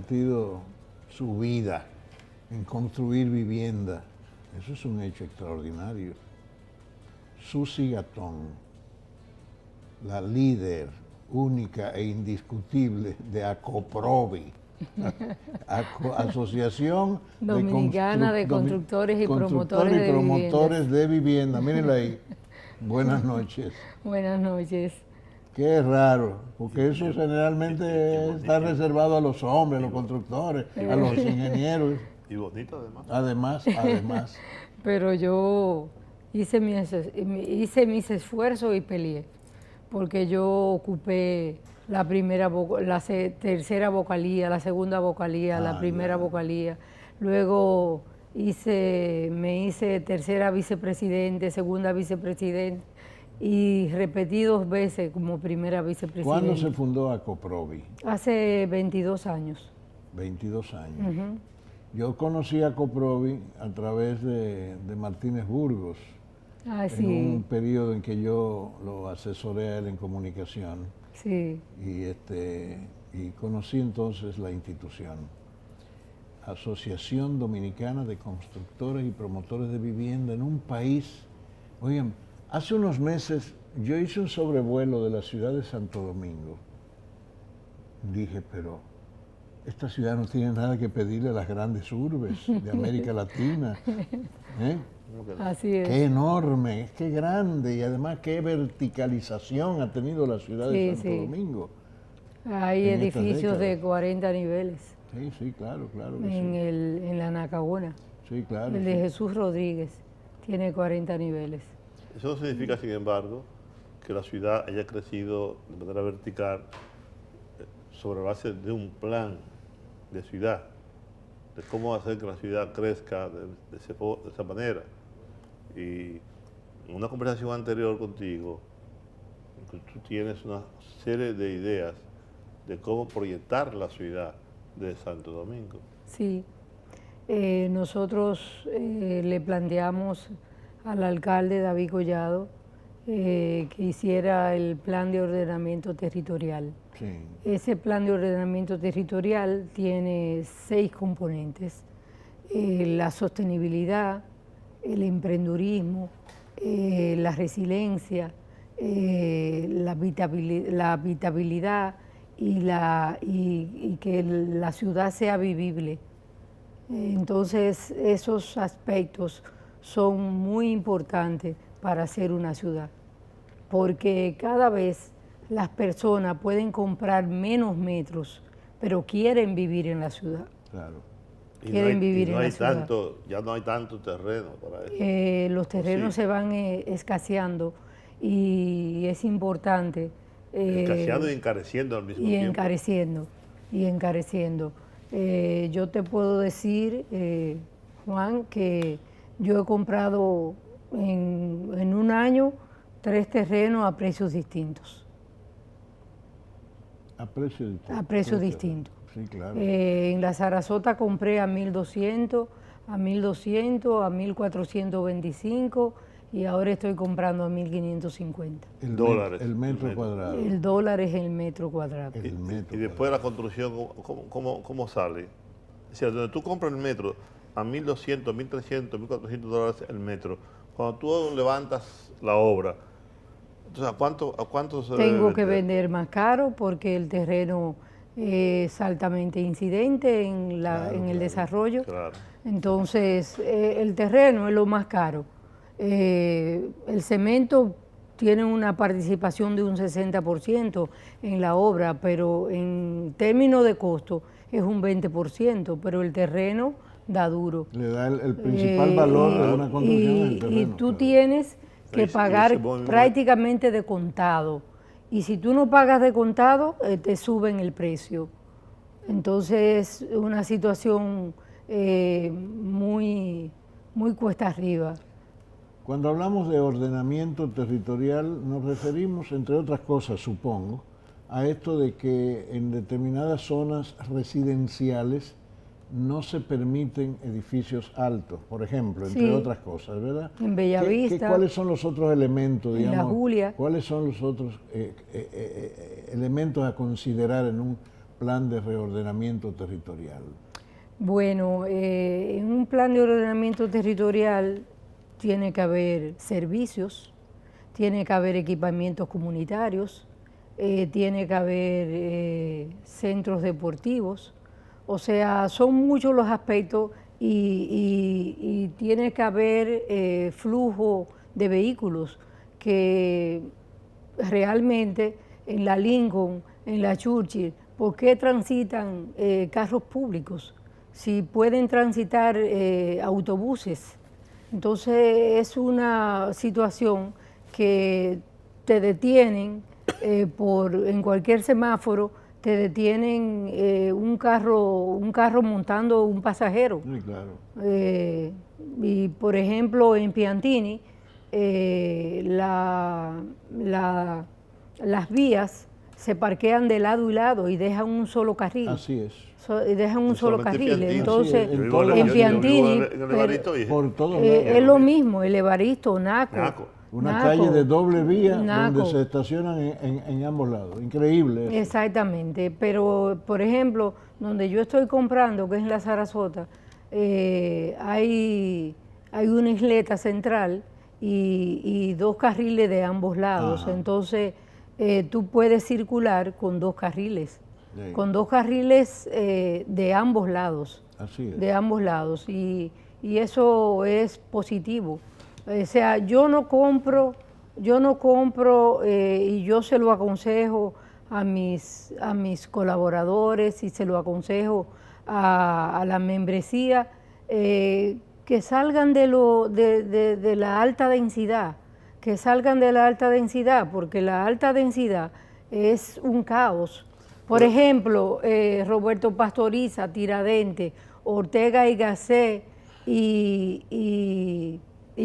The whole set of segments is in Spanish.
invertido su vida en construir vivienda. Eso es un hecho extraordinario. Susi Gatón, la líder única e indiscutible de ACOPROVI, Asociación Dominicana de Constructores y Promotores de Vivienda. Mírenla ahí. Buenas noches. Buenas noches. Qué raro, porque eso generalmente está reservado a los hombres, a los constructores, a los ingenieros. Y bonito además. Además. Pero yo hice mis esfuerzos y peleé, porque yo ocupé la tercera vocalía, la segunda vocalía, la primera vocalía. Luego me hice tercera vicepresidente, segunda vicepresidente y repetí 2 veces como primera vicepresidente. ¿Cuándo se fundó ACOPROVI? Hace 22 años. 22 años. Yo conocí a ACOPROVI a través de Martínez Burgos, en un periodo en que yo lo asesoré a él en comunicación. Sí. Y conocí entonces la institución. Asociación Dominicana de Constructores y Promotores de Vivienda en un país. Oigan, hace unos meses yo hice un sobrevuelo de la ciudad de Santo Domingo. Dije, pero esta ciudad no tiene nada que pedirle a las grandes urbes de América Latina. Así es. Qué enorme, qué grande y además qué verticalización ha tenido la ciudad de Santo Domingo. Hay edificios de 40 niveles. Sí, claro. En la Nacaona. Sí, claro. El de Jesús Rodríguez tiene 40 niveles. Eso no significa, sin embargo, que la ciudad haya crecido de manera vertical sobre base de un plan de ciudad, de cómo hacer que la ciudad crezca de esa manera. Y en una conversación anterior contigo, tú tienes una serie de ideas de cómo proyectar la ciudad de Santo Domingo. Sí, nosotros le planteamos al alcalde David Collado que hiciera el plan de ordenamiento territorial. Sí. Ese plan de ordenamiento territorial tiene 6 componentes: la sostenibilidad, el emprendurismo, la resiliencia, la habitabilidad y que la ciudad sea vivible. Entonces, esos aspectos son muy importantes para hacer una ciudad, porque cada vez las personas pueden comprar menos metros, pero quieren vivir en la ciudad. Claro. Quieren vivir en la ciudad. Ya no hay tanto terreno para eso. Los terrenos se van escaseando y es importante. Escaseando y encareciendo al mismo tiempo. Encareciendo. Yo te puedo decir, Juan, que yo he comprado en un año 3 terrenos a precios distintos. A precios distintos. A precios distintos. Sí, claro. En la Sarasota compré a 1.200, a 1.200, a 1.425 y ahora estoy comprando a 1.550. Dólares. El metro cuadrado. El dólar es el metro cuadrado. Y después de la construcción, ¿cómo sale? O sea, donde tú compras el metro a 1.200, 1.300, 1.400 dólares el metro, cuando tú levantas la obra, entonces, ¿a cuánto se debe Tengo que vender? vender más caro porque el terreno es altamente incidente en el desarrollo. Claro. Entonces, el terreno es lo más caro. El cemento tiene una participación de un 60% en la obra, pero en términos de costo es un 20%, pero el terreno da duro. Le da el principal valor de una construcción del terreno. Y tú tienes que pagar prácticamente de contado. Y si tú no pagas de contado, te suben el precio. Entonces, es una situación muy cuesta arriba. Cuando hablamos de ordenamiento territorial, nos referimos, entre otras cosas, supongo, a esto de que en determinadas zonas residenciales no se permiten edificios altos, por ejemplo, entre otras cosas, ¿verdad? En Bellavista. ¿Cuáles son los otros elementos, digamos? En La Julia. ¿Cuáles son los otros elementos a considerar en un plan de reordenamiento territorial? Bueno, en un plan de ordenamiento territorial tiene que haber servicios, tiene que haber equipamientos comunitarios, tiene que haber centros deportivos, o sea, son muchos los aspectos y tiene que haber flujo de vehículos que realmente en la Lincoln, en la Churchill, ¿por qué transitan carros públicos? Si pueden transitar autobuses. Entonces es una situación que te detienen en cualquier semáforo, te detienen un carro montando un pasajero. Sí, claro. Y por ejemplo en Piantini, las vías se parquean de lado y lado y dejan un solo carril. Así es. Dejan un solo carril. Piantini. Entonces, Sí, en Piantini, Por todos lados. es lo mismo, el Evaristo, Naco. Una Naco, calle de doble vía Naco. donde se estacionan en ambos lados. Increíble eso. Exactamente, pero por ejemplo, donde yo estoy comprando, que es en la Sarasota, hay una isleta central y dos carriles de ambos lados. Ajá. Entonces, tú puedes circular con dos carriles. Sí. Con dos carriles de ambos lados. Así es. De ambos lados. Y eso es positivo. O sea, yo no compro y yo se lo aconsejo a mis colaboradores y se lo aconsejo a la membresía, que salgan de la alta densidad, porque la alta densidad es un caos. Por ejemplo, Roberto Pastoriza, Tiradentes, Ortega y Gasset y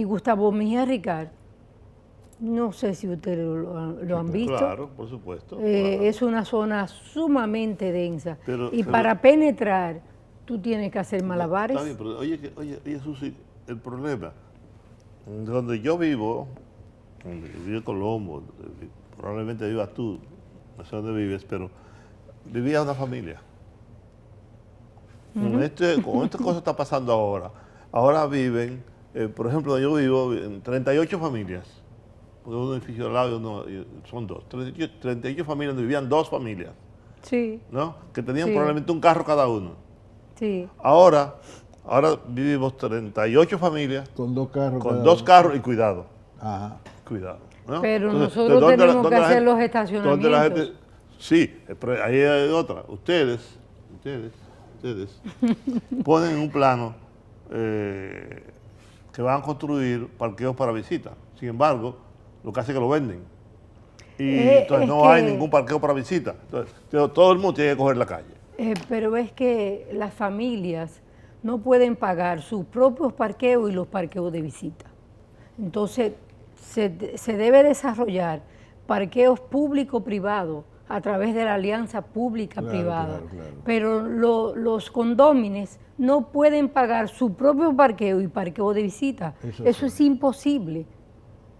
Gustavo Mejía Ricard. No sé si ustedes lo han visto. Claro, por supuesto. Claro. Es una zona sumamente densa. Pero para penetrar, tú tienes que hacer malabares. Está bien, pero oye, Susi, el problema, donde yo vivo, donde vive Colombo, probablemente vivas tú, no sé dónde vives, pero vivía una familia. Con esta cosa está pasando ahora. Ahora viven, por ejemplo, donde yo vivo, en 38 familias. Porque un edificio al lado son dos. 38 familias donde vivían dos familias, Sí, ¿no? Que tenían Sí. probablemente un carro cada uno. sí. Ahora vivimos 38 familias Con dos carros. con cada dos uno. carros y cuidado. Ajá. Cuidado. ¿no? Pero Entonces, nosotros ¿dónde tenemos que dónde hacer los ¿dónde estacionamientos. la gente? Sí, pero ahí hay otra. Ustedes ponen en un plano que van a construir parqueos para visitas. Sin embargo, lo que hace es que lo venden. Y entonces es no hay que- ningún parqueo para visitas. Entonces, todo el mundo tiene que coger la calle. Pero es que las familias no pueden pagar sus propios parqueos y los parqueos de visita. Entonces, se debe desarrollar parqueos público-privados a través de la alianza pública-privada. Claro. Pero los condóminos no pueden pagar su propio parqueo y parqueo de visita. Eso es imposible,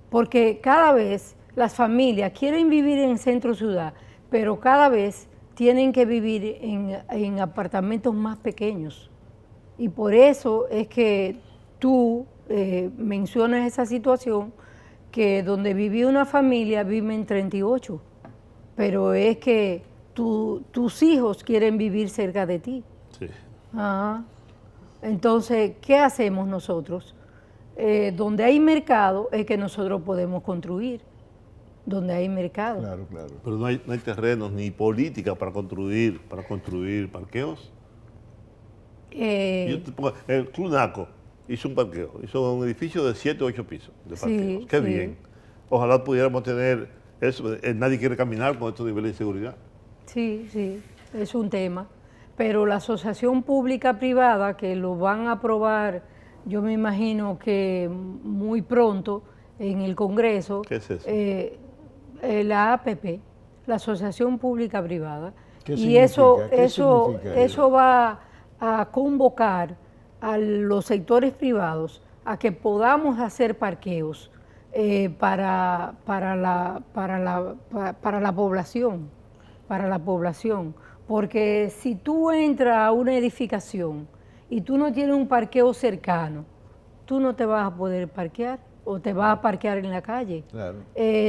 porque cada vez las familias quieren vivir en centro ciudad, pero cada vez tienen que vivir en apartamentos más pequeños. Y por eso es que tú mencionas esa situación, que donde vivía una familia viven 38, pero es que tus hijos quieren vivir cerca de ti. Sí. Ajá. Entonces, ¿qué hacemos nosotros? Donde hay mercado es que nosotros podemos construir, donde hay mercado. Claro. Pero no hay terrenos ni política para construir parqueos. El Club Naco hizo un parqueo, hizo un edificio de 7 o 8 pisos de parqueos. Sí, Qué sí. bien. Ojalá pudiéramos tener eso. Nadie quiere caminar con estos niveles de inseguridad. Sí, es un tema. Pero la asociación pública-privada, que lo van a aprobar, yo me imagino que muy pronto en el Congreso. ¿Qué es eso? La APP, la Asociación Pública-Privada. ¿Qué Y significa? ¿Qué eso significa? va a convocar a los sectores privados a que podamos hacer parqueos para la población, porque si tú entras a una edificación y tú no tienes un parqueo cercano, tú no te vas a poder parquear o te vas a parquear en la calle. Claro.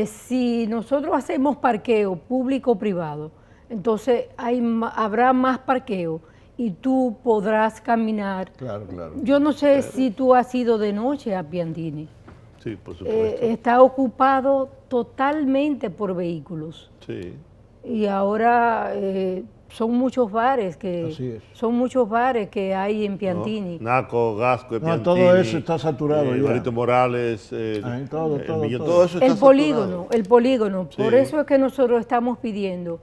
Si nosotros hacemos parqueo público-privado, entonces habrá más parqueo y tú podrás caminar. Claro, claro. Yo no sé si tú has ido de noche a Piantini. Sí, por supuesto. Está ocupado totalmente por vehículos. Sí. Y ahora son muchos bares Así es. hay en Piantini. ¿No? Naco, Gasco, No, todo eso está saturado ya. Marito Morales, todo eso está saturado. El polígono. Sí. Por eso es que nosotros estamos pidiendo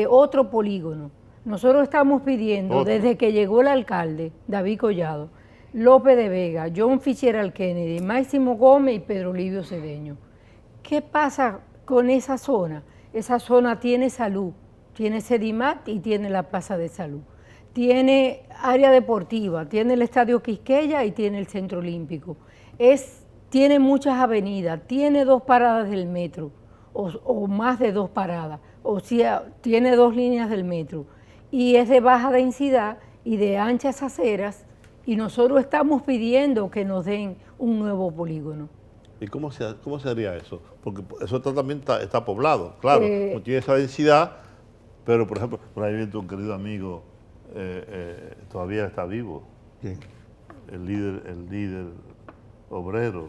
otro polígono. Nosotros estamos pidiendo, desde que llegó el alcalde, David Collado, López de Vega, John Fitzgerald Kennedy, Máximo Gómez y Pedro Livio Cedeño. ¿Qué pasa con esa zona? Esa zona tiene salud, tiene Sedimat y tiene la Plaza de Salud. Tiene área deportiva, tiene el Estadio Quisqueya y tiene el Centro Olímpico. Tiene muchas avenidas, tiene 2 paradas del metro, o más de 2 paradas, o sea, tiene 2 líneas del metro. Y es de baja densidad y de anchas aceras, y nosotros estamos pidiendo que nos den un nuevo polígono. ¿Y cómo se haría eso? Porque eso también está poblado, claro, no tiene esa densidad, pero por ejemplo, por ahí viene tu querido amigo, todavía está vivo. ¿Quién? El líder obrero,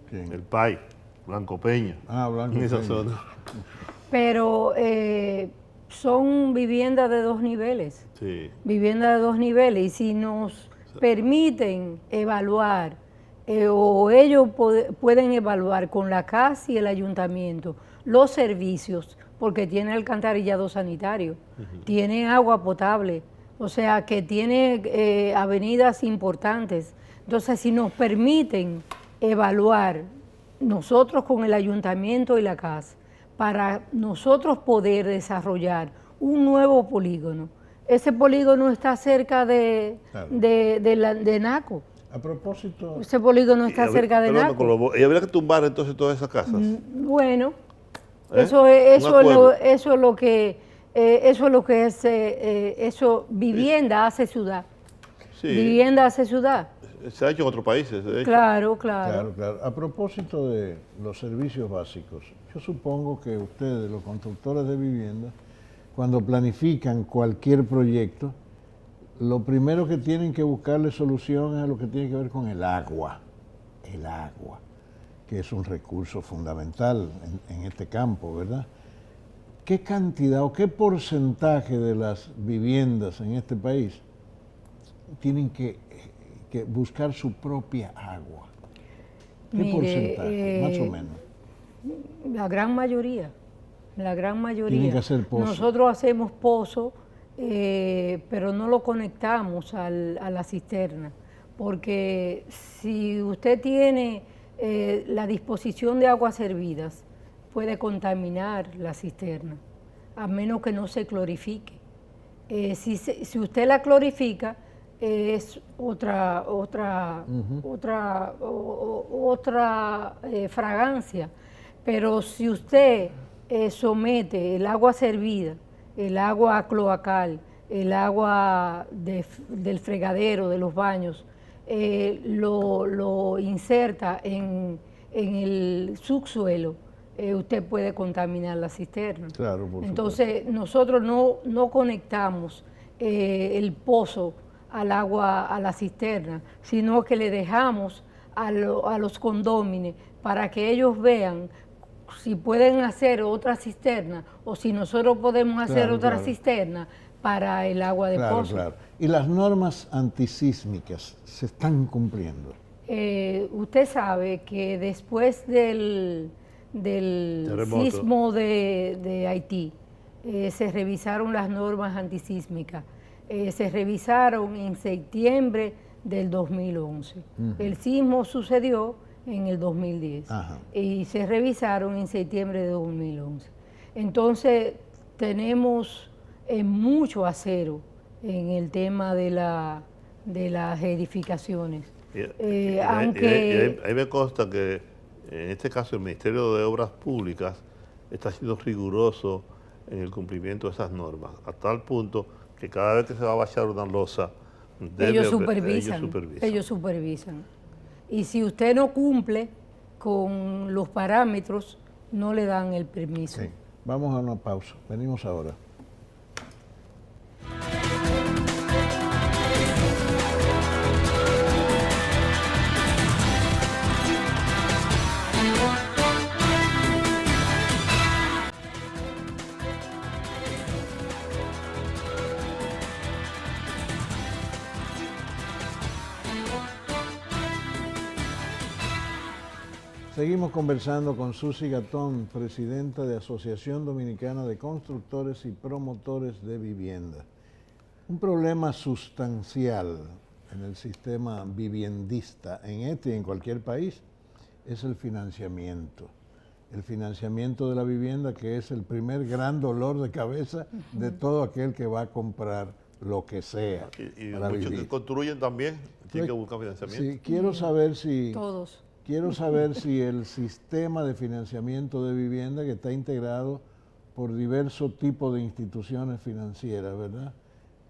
¿Quién? el PAI, Blanco Peña. Blanco en esa Peña. zona. Pero son viviendas de 2 niveles. Sí. Viviendas de 2 niveles, y si nos permiten evaluar, o ellos pueden evaluar con la CAS y el ayuntamiento los servicios, porque tiene alcantarillado sanitario, tiene agua potable, o sea que tiene avenidas importantes. Entonces, si nos permiten evaluar nosotros con el ayuntamiento y la CAS, para nosotros poder desarrollar un nuevo polígono. Ese polígono está cerca de Naco. A propósito... Ese polígono está cerca de Naco. ¿Y habría que tumbar entonces todas esas casas? Bueno, eso es lo que vivienda hace ciudad. Sí. Vivienda hace ciudad. Se ha hecho en otros países, de hecho. Claro. Claro. A propósito de los servicios básicos, yo supongo que ustedes, los constructores de vivienda, cuando planifican cualquier proyecto, lo primero que tienen que buscarle solución es a lo que tiene que ver con el agua. El agua, que es un recurso fundamental en este campo, ¿verdad? ¿Qué cantidad o qué porcentaje de las viviendas en este país tienen que buscar su propia agua? ¿Qué porcentaje, más o menos? La gran mayoría. Tienen que hacer pozo. Nosotros hacemos pozo, pero no lo conectamos a la cisterna, porque si usted tiene la disposición de aguas servidas, puede contaminar la cisterna, a menos que no se clorifique. Si usted la clorifica, es otra fragancia, pero si usted somete el agua servida, el agua cloacal, el agua del fregadero, de los baños, lo inserta en el subsuelo, usted puede contaminar la cisterna. Claro, por Entonces, supuesto. nosotros no conectamos el pozo al agua, a la cisterna, sino que le dejamos a los condóminos para que ellos vean si pueden hacer otra cisterna o si nosotros podemos hacer otra cisterna para el agua de pozo. Claro. ¿Y las normas antisísmicas se están cumpliendo? Usted sabe que después del sismo de Haití, se revisaron las normas antisísmicas. Se revisaron en septiembre del 2011. El sismo sucedió en el 2010. Y se revisaron en septiembre de 2011. Entonces, tenemos mucho acero en el tema de las edificaciones. Ahí me consta que en este caso el Ministerio de Obras Públicas está siendo riguroso en el cumplimiento de esas normas, a tal punto que cada vez que se va a bajar una losa, ellos supervisan. Y si usted no cumple con los parámetros, no le dan el permiso. Sí. Vamos a una pausa. Venimos ahora. Seguimos conversando con Susi Gatón, presidenta de Asociación Dominicana de Constructores y Promotores de Vivienda. Un problema sustancial en el sistema viviendista, en este y en cualquier país, es el financiamiento. El financiamiento de la vivienda, que es el primer gran dolor de cabeza de todo aquel que va a comprar lo que sea. Y muchos que construyen también tienen que buscar financiamiento. Sí, quiero saber si... Todos. Quiero saber si el sistema de financiamiento de vivienda, que está integrado por diversos tipos de instituciones financieras, ¿verdad?,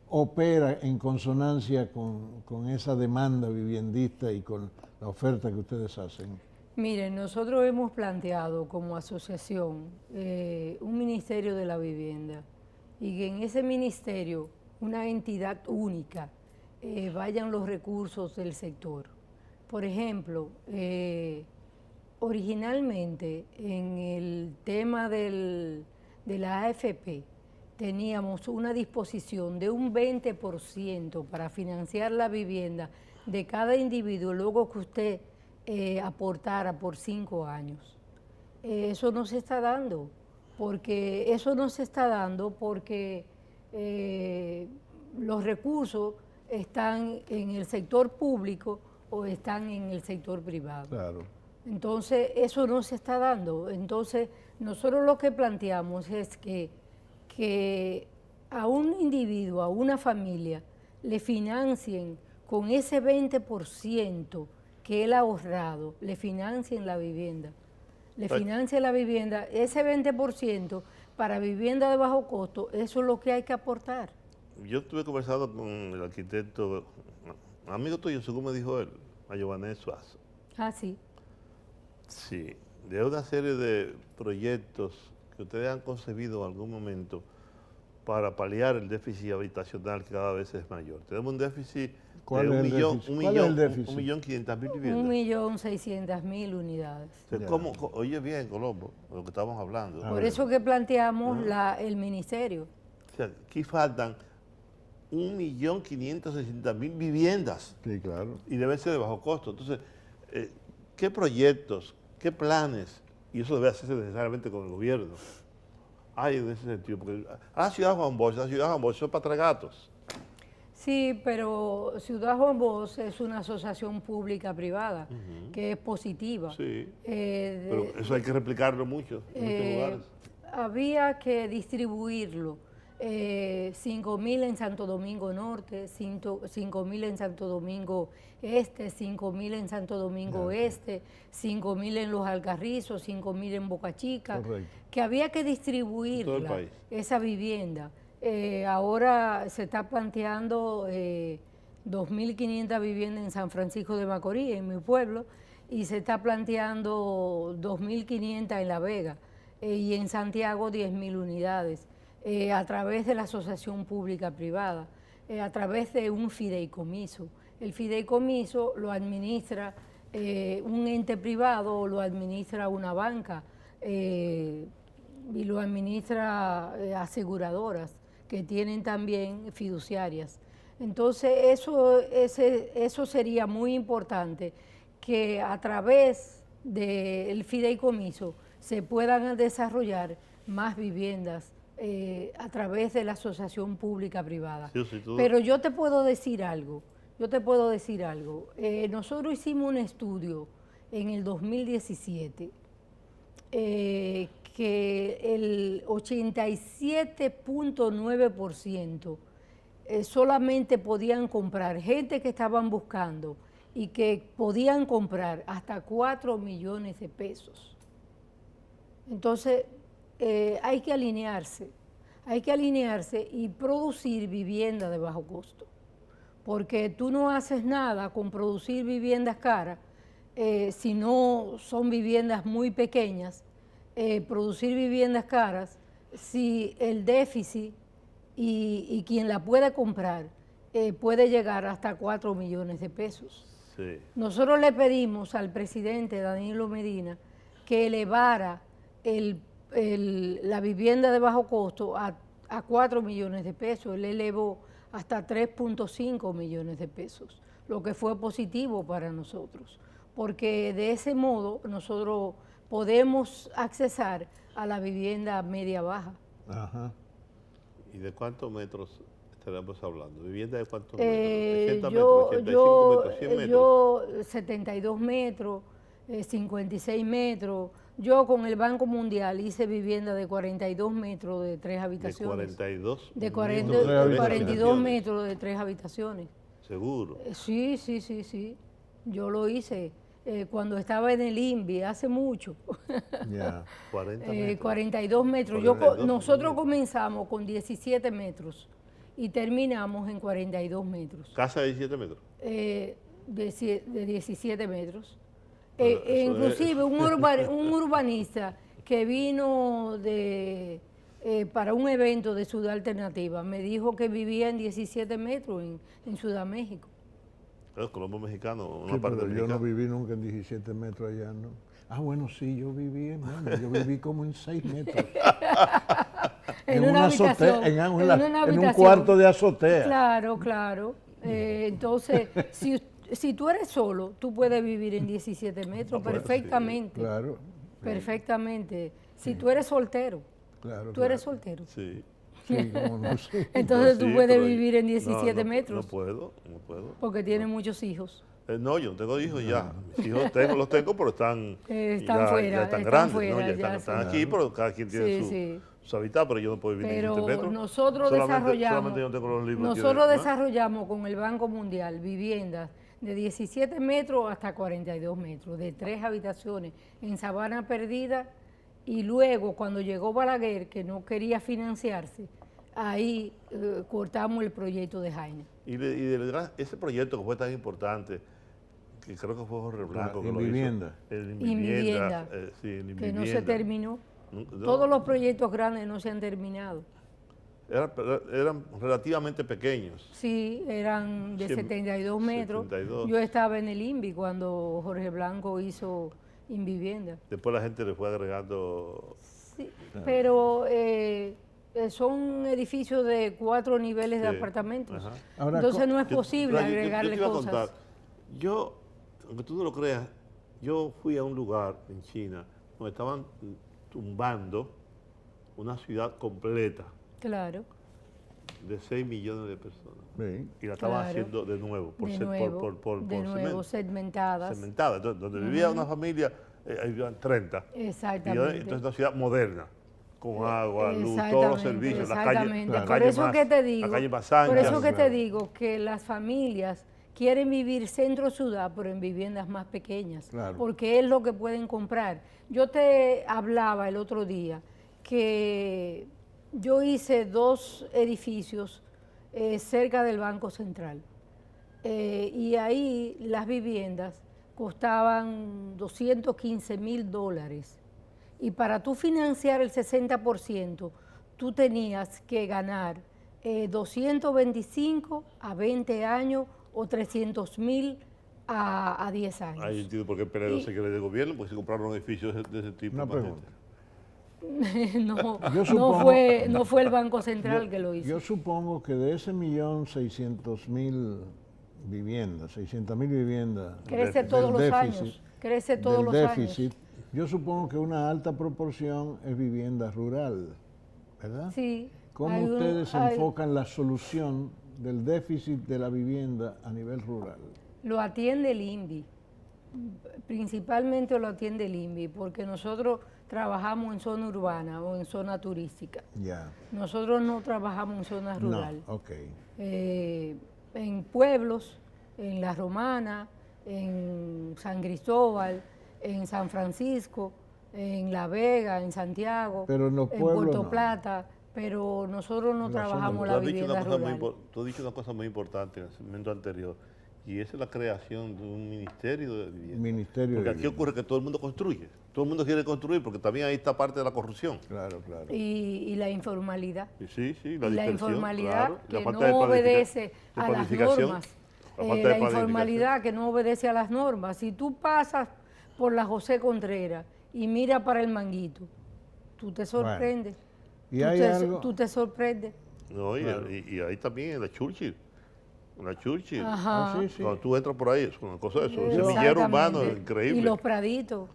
opera en consonancia con esa demanda viviendista y con la oferta que ustedes hacen. Miren, nosotros hemos planteado como asociación un Ministerio de la Vivienda y que en ese ministerio, una entidad única, vayan los recursos del sector. Por ejemplo, originalmente en el tema de la AFP teníamos una disposición de un 20% para financiar la vivienda de cada individuo luego que usted aportara por 5 años. Eso no se está dando, porque los recursos están en el sector público o están en el sector privado. Claro. Entonces, eso no se está dando. Entonces, nosotros lo que planteamos es que a un individuo, a una familia, le financien con ese 20% que él ha ahorrado, le financien la vivienda. Le financien la vivienda, ese 20% para vivienda de bajo costo, eso es lo que hay que aportar. Yo estuve conversando con el arquitecto, amigo tuyo, según me dijo él, a Giovanni Suazo. Ah, sí. Sí, de una serie de proyectos que ustedes han concebido en algún momento para paliar el déficit habitacional que cada vez es mayor. Tenemos un déficit de 1.500.000 viviendas. 1.600.000 unidades. Entonces, oye bien, Colombo, de lo que estamos hablando. Por eso que planteamos el ministerio. O sea, aquí faltan 1.560.000 viviendas. Sí, claro. Y deben ser de bajo costo. Entonces, ¿qué proyectos, qué planes? Y eso debe hacerse necesariamente con el gobierno. Hay en ese sentido. Porque la ciudad Juan Bosch son para tres gatos. Sí, pero Ciudad Juan Bosch es una asociación pública-privada que es positiva. Sí, pero eso hay que replicarlo mucho en muchos lugares. Había que distribuirlo. 5.000 en Santo Domingo Norte, 5.000 en Santo Domingo Este, 5.000 en Santo Domingo Este, 5.000 en Los Alcarrizos, 5.000 en Boca Chica. Correcto. Que había que distribuirla, esa vivienda. Ahora se está planteando 2.500 viviendas en San Francisco de Macorís, en mi pueblo, y se está planteando 2.500 en La Vega, y en Santiago 10.000 unidades. A través de la asociación pública-privada, a través de un fideicomiso. El fideicomiso lo administra un ente privado o lo administra una banca y lo administra aseguradoras que tienen también fiduciarias. Entonces eso sería muy importante, que a través del fideicomiso se puedan desarrollar más viviendas a través de la asociación pública-privada. Sí, pero yo te puedo decir algo, nosotros hicimos un estudio en el 2017 que el 87.9% solamente podían comprar, gente que estaban buscando y que podían comprar hasta 4 millones de pesos. Entonces, hay que alinearse, hay que alinearse y producir vivienda de bajo costo. Porque tú no haces nada con producir viviendas caras si no son viviendas muy pequeñas, producir viviendas caras si el déficit y quien la puede comprar puede llegar hasta 4 millones de pesos. Sí. Nosotros le pedimos al presidente Danilo Medina que elevara la vivienda de bajo costo a 4 millones de pesos. Él elevó hasta 3.5 millones de pesos, lo que fue positivo para nosotros, porque de ese modo nosotros podemos accesar a la vivienda media-baja. Ajá. ¿Y de cuántos metros estaremos hablando? ¿Vivienda de cuántos metros? ¿80 Yo, metros, 85 metros, 100 metros? yo 72 metros, 56 metros. Yo con el Banco Mundial hice vivienda de 42 metros de 3 habitaciones. De 42 De metros 42 metros de 3 habitaciones. ¿Seguro? Sí, sí, sí, sí. Yo lo hice cuando estaba en el INVI, hace mucho. Ya. 40 metros. 42 metros. 42 Nosotros comenzamos con 17 metros y terminamos en 42 metros. ¿Casa de 17 metros? De 17 metros. Bueno, Inclusive un urbanista que vino para un evento de Ciudad Alternativa me dijo que vivía en 17 metros en Ciudad México. Claro, Colombo mexicano, una Sí, parte pero yo mexicana. no viví nunca en 17 metros allá, ¿no? Ah, bueno, sí, yo viví en menos, yo viví como en 6 metros. En una habitación, en un habitación. cuarto de azotea. Claro, claro. Entonces, si tú eres solo, tú puedes vivir en 17 metros pues, perfectamente. Claro. Perfectamente. Si tú eres soltero, Claro. tú eres soltero. Sí. Sí, cómo no, sí. Entonces No, tú sí, puedes pero vivir en 17 no metros. No puedo. Porque tienes muchos hijos. No, yo no tengo hijos ya. Mis hijos los tengo, pero están fuera, ya están están grandes, fuera, ¿no? Ya ya están sí. aquí, pero cada quien tiene Sí, su hábitat, pero yo no puedo vivir en Pero 17 metros. nosotros solamente yo no tengo los libros. nosotros desarrollamos con el Banco Mundial viviendas de 17 metros hasta 42 metros, de 3 habitaciones en Sabana Perdida, y luego cuando llegó Balaguer, que no quería financiarse, ahí cortamos el proyecto de Jaina. Y ese proyecto que fue tan importante, que creo que fue Jorge Blanco que en lo vivienda. hizo. En vivienda, sí, en que vivienda. no se terminó. No, Todos los proyectos grandes no se han terminado. Eran relativamente pequeños. Sí, eran de 72 metros. 72. Yo estaba en el INVI cuando Jorge Blanco hizo Invivienda. Después la gente le fue agregando. Sí, pero son edificios de 4 niveles de Sí, apartamentos. ajá. Ahora, Entonces no es posible Yo agregarle te iba a cosas. contar. Yo, aunque tú no lo creas, yo fui a un lugar en China donde estaban tumbando una ciudad completa Claro, de 6 millones de personas. Sí. Y la estaban Claro. haciendo de nuevo, por de ser- nuevo, por de nuevo, cemento, segmentadas. cementada. Entonces, donde vivía una familia, ahí vivían 30. Exactamente. Entonces, una ciudad moderna, con agua, luz, todos los Exactamente, servicios, la calle, exactamente. la Por calle eso más, que te digo, la calle más ancha. por eso que te Claro. digo que las familias quieren vivir centro ciudad, pero en viviendas más pequeñas, Claro. porque es lo que pueden comprar. Yo te hablaba el otro día que yo hice 2 edificios cerca del Banco Central y ahí las viviendas costaban $215,000. Y para tú financiar el 60%, tú tenías que ganar 225 a 20 años o 300,000 a 10 años. Ahí entiendo por qué el PLD se quiere del gobierno, porque se compraron edificios de ese tipo. Una más pregunta. gente. Yo supongo- no fue el Banco Central que lo hizo. Yo supongo que de ese 1.600.000 viviendas, 600.000 viviendas Crece del todos los déficit, años. Crece todos del los déficit, años. yo supongo que una alta proporción es vivienda rural, ¿verdad? Sí. ¿Cómo hay ustedes hay- enfocan la solución del déficit de la vivienda a nivel rural? Lo atiende el INVI. Principalmente lo atiende el INVI, porque nosotros trabajamos en zona urbana o en zona turística. Ya. Nosotros no trabajamos en zona rural. No, ok. En pueblos, en La Romana, en San Cristóbal, en San Francisco, en La Vega, en Santiago, Pero en los en pueblos Puerto no. Plata, pero nosotros no trabajamos la Tú has dicho vivienda rural. tú has dicho una cosa muy importante en el segmento anterior, y esa es la creación de un ministerio de vivienda. Ministerio Porque de aquí Vivienda. ocurre que todo el mundo construye, todo el mundo quiere construir, porque también ahí está parte de la corrupción. Claro, claro. Y la informalidad. Sí, Y la la dispersión, informalidad claro, y la que falta no de obedece a las planificación, normas. la falta de La planificación. informalidad que no obedece a las normas. Si tú pasas por la José Contreras y miras para el Manguito, tú te sorprendes. Y hay algo... Tú te sorprendes. No, Claro. y ahí también en la Churchill. En la Churchill. Ajá. Sí, sí. Cuando tú entras por ahí, es una cosa de eso, un Exactamente. semillero urbano increíble. Y los praditos.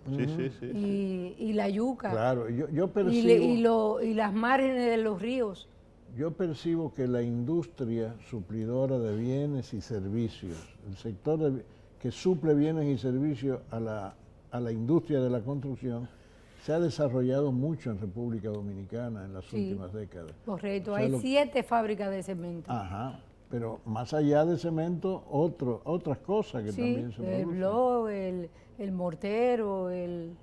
Sí. Y la yuca. Claro, yo Y, percibo... y las márgenes de los ríos. Yo percibo que la industria suplidora de bienes y servicios, el sector que suple bienes y servicios a la industria de la construcción, se ha desarrollado mucho en República Dominicana en las últimas décadas. Correcto, O sea, hay 7 fábricas de cemento. Ajá, pero más allá de cemento, otras cosas que también se el producen. blog, el mortero, el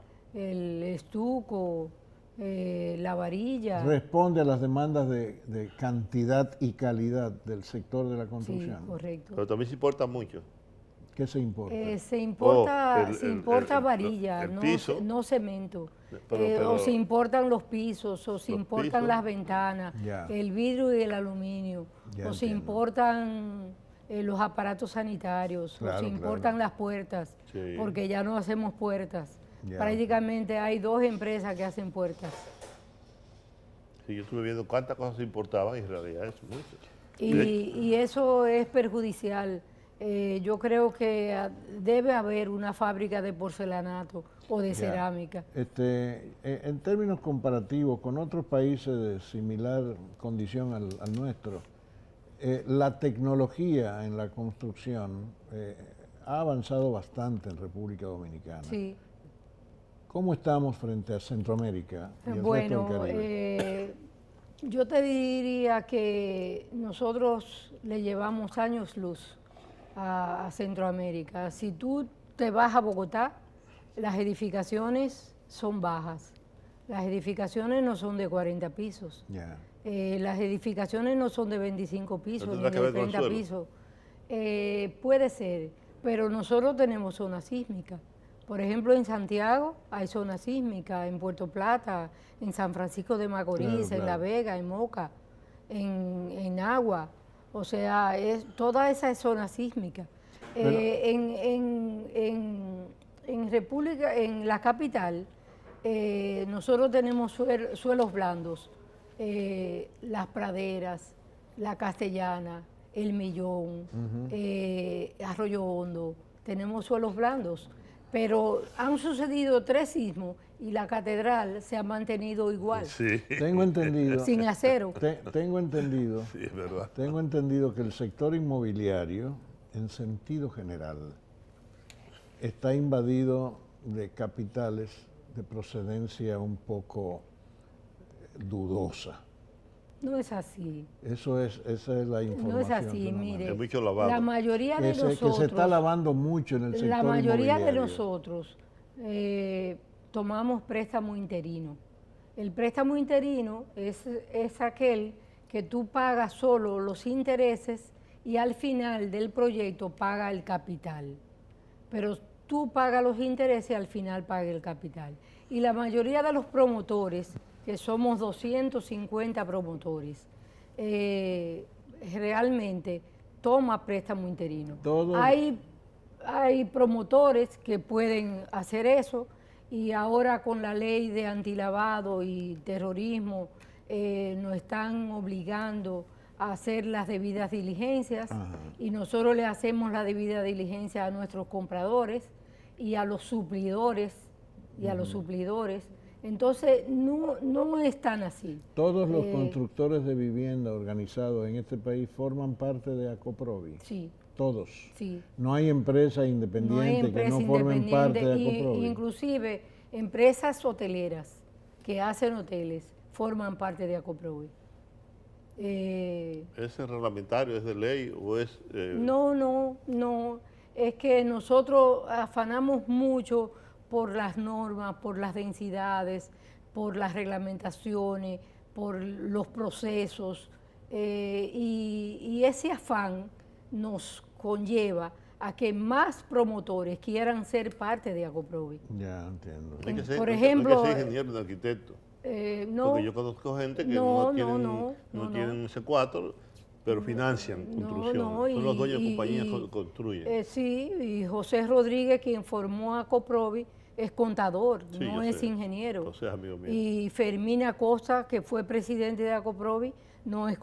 estuco, la varilla. Responde a las demandas de cantidad y calidad del sector de la Sí, construcción. correcto. Pero también se importa mucho. ¿Qué se importa? Se importa, el varilla, el no, piso. no cemento. Pero- o se importan los pisos, o se Los importan pisos. las ventanas, Ya. el vidrio y el aluminio, Ya o se entiendo. importan los aparatos sanitarios, o Claro, se importan las puertas, Sí. porque ya no hacemos puertas. Ya. Prácticamente hay 2 empresas que hacen puertas. Sí, yo estuve viendo cuántas cosas se importaban y en realidad es mucho. Y eso es perjudicial. Yo creo que debe haber una fábrica de porcelanato o de Ya. cerámica. En términos comparativos con otros países de similar condición al nuestro, la tecnología en la construcción ha avanzado bastante en República Dominicana. Sí. ¿Cómo estamos frente a Centroamérica y el resto Bueno, del Caribe? yo te diría que nosotros le llevamos años luz a Centroamérica. Si tú te vas a Bogotá, las edificaciones son bajas. Las edificaciones no son de 40 pisos. Ya. Las edificaciones no son de 25 pisos ni tendrá que de ver con el 30 suelo. pisos. Puede ser, pero nosotros tenemos zona sísmica. Por ejemplo, en Santiago hay zona sísmica, en Puerto Plata, en San Francisco de Macorís, Claro, en La claro. Vega, en Moca, en Agua. O sea, toda esa es zona sísmica. Pero- En República, en la capital, nosotros tenemos suelos blandos, las praderas, la Castellana, el Millón, Arroyo Hondo, tenemos suelos blandos, pero han sucedido 3 sismos y la catedral se ha mantenido igual, Sí, Tengo entendido, sin acero. tengo entendido sí, es verdad. Tengo entendido que el sector inmobiliario, en sentido general, está invadido de capitales de procedencia un poco dudosa. No es así. Esa es la información. No es así, que nos mire. Hay mucho lavado. La mayoría de que se nosotros, está lavando mucho en el sector la mayoría de inmobiliario. nosotros tomamos préstamo interino. El préstamo interino es aquel que tú pagas solo los intereses y al final del proyecto paga el capital. Pero tú pagas los intereses y al final paga el capital. Y la mayoría de los promotores, que somos 250 promotores, realmente toma préstamo interino. Todo- Hay promotores que pueden hacer eso y ahora con la ley de antilavado y terrorismo nos están obligando a hacer las debidas diligencias. Ajá. Y nosotros le hacemos la debida diligencia a nuestros compradores y a los suplidores Entonces no es tan así. Todos los constructores de vivienda organizados en este país forman parte de Acoprovi. Sí, Todos. sí. No hay empresas independientes No hay que empresas no formen parte de independientes, Acoprovi. inclusive empresas hoteleras que hacen hoteles forman parte de Acoprovi. ¿Es reglamentario, es de ley o es...? No. Es que nosotros afanamos mucho por las normas, por las densidades, por las reglamentaciones, por los procesos, y ese afán nos conlleva a que más promotores quieran ser parte de Acoprovi. Ya entiendo. Hay que ser, Por hay ejemplo, que ser ingeniero y arquitecto. No, Porque yo conozco gente que no, no tienen C4, pero financian construcción. Son los dueños de compañías que construyen. sí, y José Rodríguez, quien formó Acoprovi, es contador, Sí, no yo es sé. ingeniero. José es amigo mío. Y Fermín Acosta, que fue presidente de Acoprovi, no es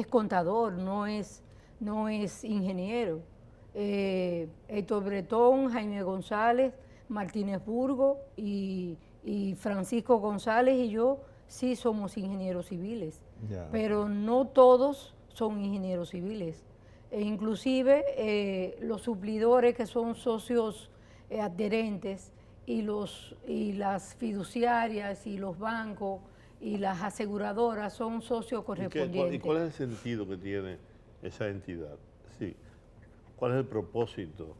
contador, no es ingeniero. Héctor Bretón, Jaime González, Martínez Burgo y Francisco González y yo sí somos ingenieros civiles, Ya. pero no todos son ingenieros civiles. E inclusive los suplidores, que son socios adherentes, y las fiduciarias y los bancos y las aseguradoras son socios correspondientes. ¿Y cuál es el sentido que tiene esa entidad? Sí. ¿Cuál es el propósito?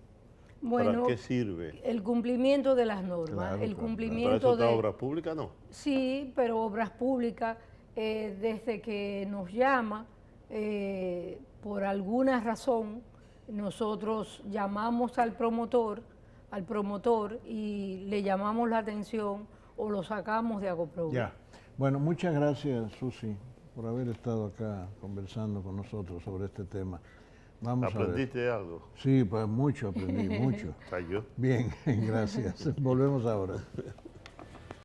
Bueno, ¿Para qué sirve? el cumplimiento de las normas, Claro, el claro. cumplimiento ¿Para eso de... está obra pública? No. Sí, pero obras públicas, desde que nos llama, por alguna razón, nosotros llamamos al promotor y le llamamos la atención o lo sacamos de Acoprovi. Ya. Bueno, muchas gracias, Susi, por haber estado acá conversando con nosotros sobre este tema. Vamos a ver. ¿Aprendiste algo? Sí, pues mucho aprendí, mucho. O sea, yo. Bien, gracias. Volvemos ahora.